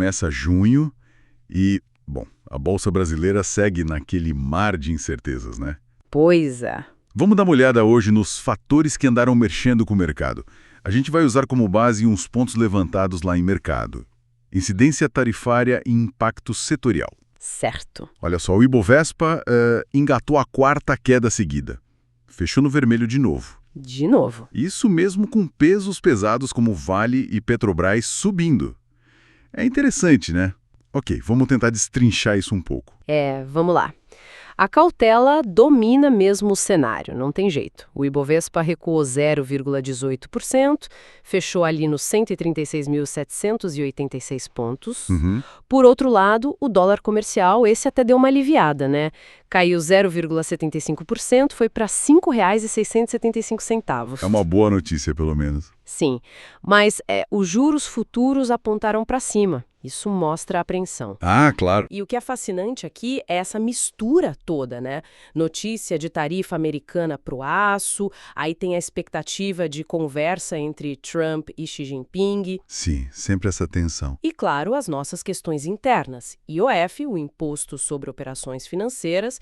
começa junho e, bom, a Bolsa Brasileira segue naquele mar de incertezas, né? Pois é. Vamos dar uma olhada hoje nos fatores que andaram mexendo com o mercado. A gente vai usar como base uns pontos levantados lá em mercado. Incidência tarifária e impacto setorial. Certo. Olha só, o Ibovespa engatou a quarta queda seguida. Fechou no vermelho de novo. De novo. Isso mesmo com pesos pesados como Vale e Petrobras subindo. É interessante, né? Ok, vamos tentar destrinchar isso um pouco. Vamos lá. A cautela domina mesmo o cenário, não tem jeito. O Ibovespa recuou 0,18%, fechou ali nos 136.786 pontos. Por outro lado, o dólar comercial, esse até deu uma aliviada, né? Caiu 0,75%, foi para R$ 5,675. É uma boa notícia, pelo menos. Sim, mas os juros futuros apontaram para cima. Isso mostra a apreensão. Ah, claro. E o que é fascinante aqui é essa mistura toda, né? Notícia de tarifa americana para o aço, aí tem a expectativa de conversa entre Trump e Xi Jinping. Sim, sempre essa tensão. E, claro, as nossas questões internas. IOF, o Imposto sobre Operações Financeiras,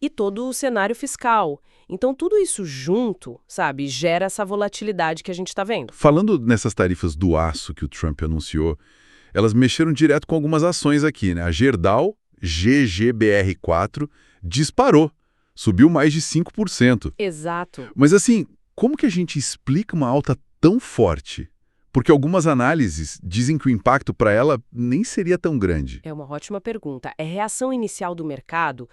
e todo o cenário fiscal. Então, tudo isso junto, sabe, gera essa volatilidade que a gente está vendo. Falando nessas tarifas do aço que o Trump anunciou, elas mexeram direto com algumas ações aqui, né? A Gerdau, GGBR4, disparou, subiu mais de 5%. Exato. Mas assim, como que a gente explica uma alta tão forte? Porque algumas análises dizem que o impacto para ela nem seria tão grande. É uma ótima pergunta. A reação inicial do mercado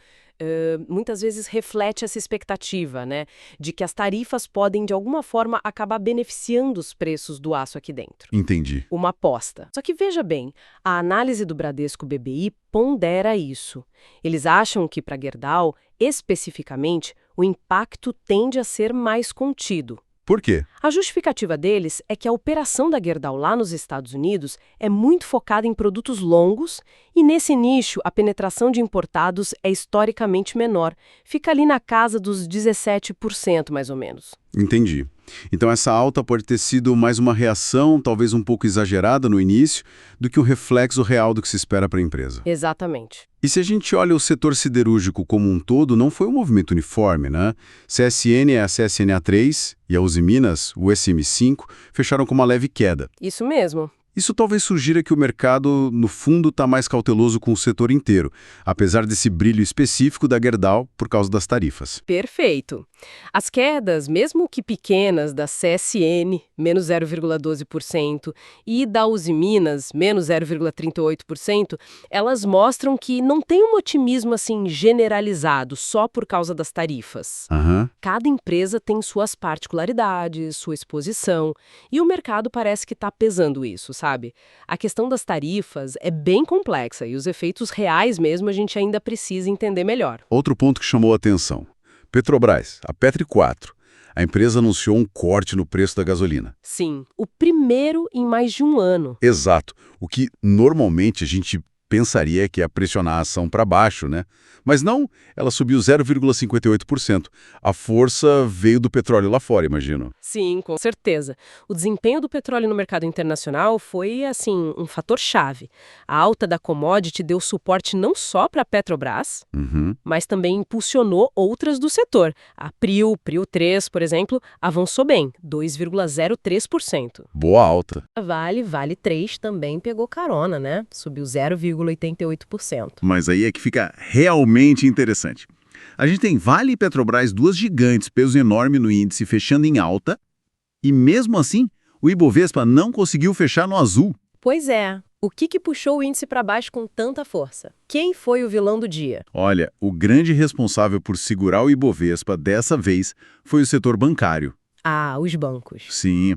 muitas vezes reflete essa expectativa, né, de que as tarifas podem, de alguma forma, acabar beneficiando os preços do aço aqui dentro. Entendi. Uma aposta. Só que veja bem, a análise do Bradesco BBI pondera isso. Eles acham que, para Gerdau, especificamente, o impacto tende a ser mais contido. Por quê? A justificativa deles é que a operação da Gerdau lá nos Estados Unidos é muito focada em produtos longos e, nesse nicho, a penetração de importados é historicamente menor. Fica ali na casa dos 17%, mais ou menos. Entendi. Então essa alta pode ter sido mais uma reação, talvez um pouco exagerada no início, do que um reflexo real do que se espera para a empresa. Exatamente. E se a gente olha o setor siderúrgico como um todo, não foi um movimento uniforme, né? CSN é a CSNA3 e a Usiminas, o SM5, fecharam com uma leve queda. Isso mesmo. Isso talvez sugira que o mercado, no fundo, está mais cauteloso com o setor inteiro, apesar desse brilho específico da Gerdau por causa das tarifas. Perfeito. As quedas, mesmo que pequenas, da CSN, menos 0,12%, e da Usiminas, menos 0,38%, elas mostram que não tem um otimismo assim generalizado só por causa das tarifas. Cada empresa tem suas particularidades, sua exposição, e o mercado parece que está pesando isso, sabe? A questão das tarifas é bem complexa e os efeitos reais mesmo a gente ainda precisa entender melhor. Outro ponto que chamou a atenção. Petrobras, a Petri 4. A empresa anunciou um corte no preço da gasolina. Sim, o primeiro em mais de um ano. Exato. O que normalmente a gente pensaria que ia pressionar a ação para baixo, né? Mas não, ela subiu 0,58%. A força veio do petróleo lá fora, imagino. Sim, com certeza. O desempenho do petróleo no mercado internacional foi, assim, um fator chave. A alta da commodity deu suporte não só para a Petrobras, mas também impulsionou outras do setor. A Prio 3, por exemplo, avançou bem, 2,03%. Boa alta. Vale 3 também pegou carona, né? Subiu 0,88%. Mas aí é que fica realmente interessante. A gente tem Vale e Petrobras, duas gigantes, peso enorme no índice, fechando em alta, e mesmo assim, o Ibovespa não conseguiu fechar no azul. Pois é. O que puxou o índice para baixo com tanta força? Quem foi o vilão do dia? Olha, o grande responsável por segurar o Ibovespa dessa vez foi o setor bancário. Ah, os bancos. Sim.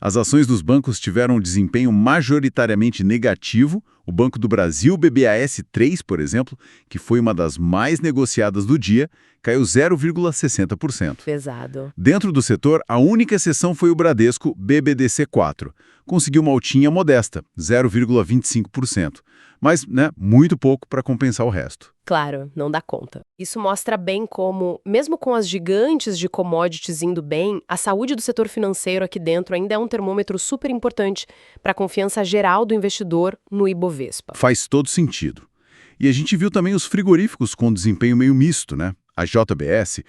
As ações dos bancos tiveram um desempenho majoritariamente negativo. O Banco do Brasil, BBAS3, por exemplo, que foi uma das mais negociadas do dia, caiu 0,60%. Pesado. Dentro do setor, a única exceção foi o Bradesco BBDC4. Conseguiu uma altinha modesta, 0,25%. Mas, muito pouco para compensar o resto. Claro, não dá conta. Isso mostra bem como, mesmo com as gigantes de commodities indo bem, a saúde do setor financeiro aqui dentro ainda é um termômetro super importante para a confiança geral do investidor no Ibovespa. Ibovespa. Faz todo sentido. E a gente viu também os frigoríficos com desempenho meio misto, né? A JBS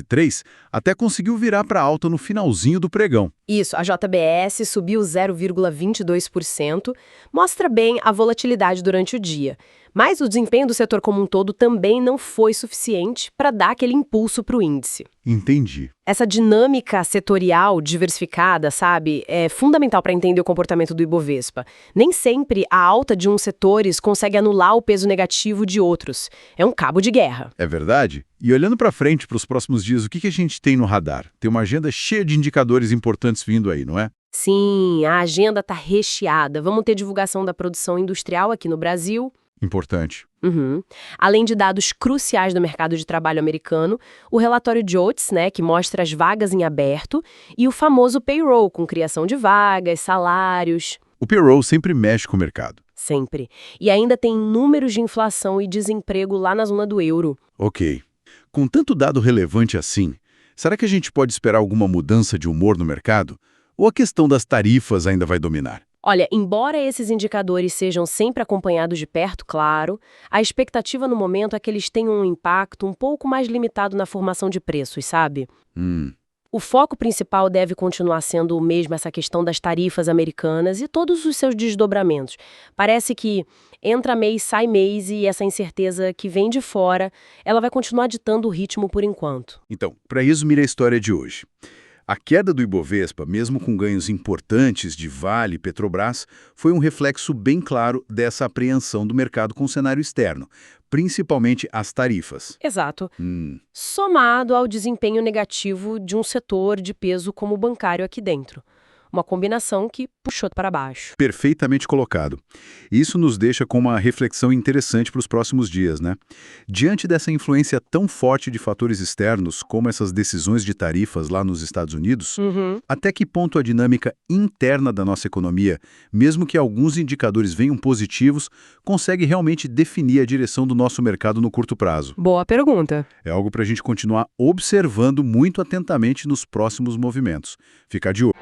3, até conseguiu virar para alta no finalzinho do pregão. Isso, a JBS subiu 0,22%, mostra bem a volatilidade durante o dia. Mas o desempenho do setor como um todo também não foi suficiente para dar aquele impulso para o índice. Entendi. Essa dinâmica setorial diversificada, sabe, é fundamental para entender o comportamento do Ibovespa. Nem sempre a alta de uns setores consegue anular o peso negativo de outros. É um cabo de guerra. É verdade? E olhando para frente, para os próximos dias, o que a gente tem no radar? Tem uma agenda cheia de indicadores importantes vindo aí, não é? Sim, a agenda está recheada. Vamos ter divulgação da produção industrial aqui no Brasil. Importante. Uhum. Além de dados cruciais do mercado de trabalho americano, o relatório de Oates, né, que mostra as vagas em aberto, e o famoso payroll, com criação de vagas, salários. O payroll sempre mexe com o mercado. Sempre. E ainda tem números de inflação e desemprego lá na zona do euro. Ok. Com tanto dado relevante assim, será que a gente pode esperar alguma mudança de humor no mercado? Ou a questão das tarifas ainda vai dominar? Olha, embora esses indicadores sejam sempre acompanhados de perto, claro, a expectativa no momento é que eles tenham um impacto um pouco mais limitado na formação de preços, sabe? O foco principal deve continuar sendo o mesmo, essa questão das tarifas americanas e todos os seus desdobramentos. Parece que entra mês, sai mês e essa incerteza que vem de fora, ela vai continuar ditando o ritmo por enquanto. Então, para resumir a história de hoje. A queda do Ibovespa, mesmo com ganhos importantes de Vale e Petrobras, foi um reflexo bem claro dessa apreensão do mercado com o cenário externo, principalmente as tarifas. Exato. Somado ao desempenho negativo de um setor de peso como o bancário aqui dentro. Uma combinação que puxou para baixo. Perfeitamente colocado. Isso nos deixa com uma reflexão interessante para os próximos dias, né? Diante dessa influência tão forte de fatores externos, como essas decisões de tarifas lá nos Estados Unidos, até que ponto a dinâmica interna da nossa economia, mesmo que alguns indicadores venham positivos, consegue realmente definir a direção do nosso mercado no curto prazo? Boa pergunta. É algo para a gente continuar observando muito atentamente nos próximos movimentos. Fica de olho.